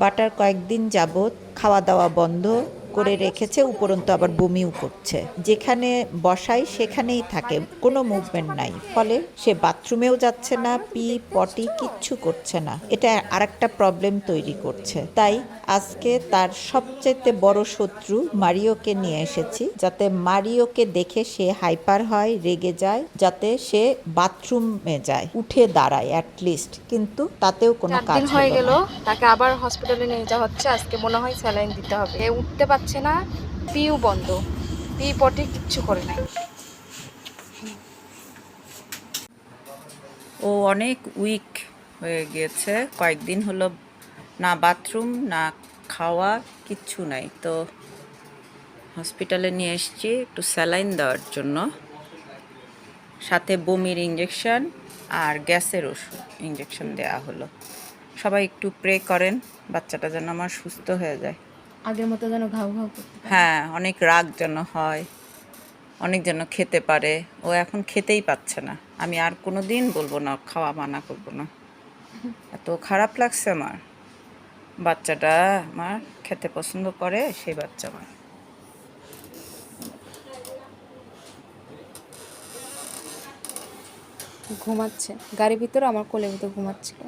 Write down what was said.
Butter কয়েকদিন যাবৎ খাওয়া দাওয়া বন্ধ করে রেখেছে, উপরন্তু আবার বমিও করছে। যেখানে বসাই সেখানেই থাকে, কোনো মুভমেন্ট নাই। ফলে সে বাথরুমেও যাচ্ছে না, পটি কিচ্ছু করছে না। এটা আরেকটা প্রবলেম তৈরি করছে। তাই আজকে তার সবচাইতে বড় শত্রু মারিওকে নিয়ে এসেছি, যাতে মারিওকে দেখে সে হাইপার হয়, রেগে যায়, যাতে সে বাথরুমে যায়, উঠে দাঁড়ায় অ্যাটলিস্ট, কিন্তু তাতেও কোনো 4 কাজ দিন হয়ে হলো গেল, না। তাকে আবার হসপিটালে নিয়ে যাওয়া হচ্ছে। আজকে মনে হয় স্যালাইন দিতে হবে। এ উঠতে পারছে না, পিও বন্ধ, পি পটি কিচ্ছু করে নাই। ও অনেক উইক হয়ে গিয়েছে, কয়েকদিন হলো না বাথরুম না খাওয়া, কিচ্ছু নাই। তো হসপিটালে নিয়ে এসেছি একটু স্যালাইন দেওয়ার জন্য, সাথে বমির ইঞ্জেকশন আর গ্যাসের ওষুধ ইঞ্জেকশন দেওয়া হলো। সবাই একটু প্রে করেন বাচ্চাটা যেন আমার সুস্থ হয়ে যায়। আগের মতো যেন ঘাউ ঘাউ করতে পারে। হ্যাঁ, অনেক রাগ যেন হয়, অনেক যেন খেতে পারে। ও এখন খেতেই পাচ্ছে না। আমি আর কোনো দিন বলবো না খাওয়া মানা করবো না। এত খারাপ লাগছে আমার। বাচ্চাটা আমার খেতে পছন্দ করে, সেই বাচ্চা আমার। ঘুমাচ্ছে গাড়ির ভিতরে, আমার কোলের ভিতরে ঘুমাচ্ছিল।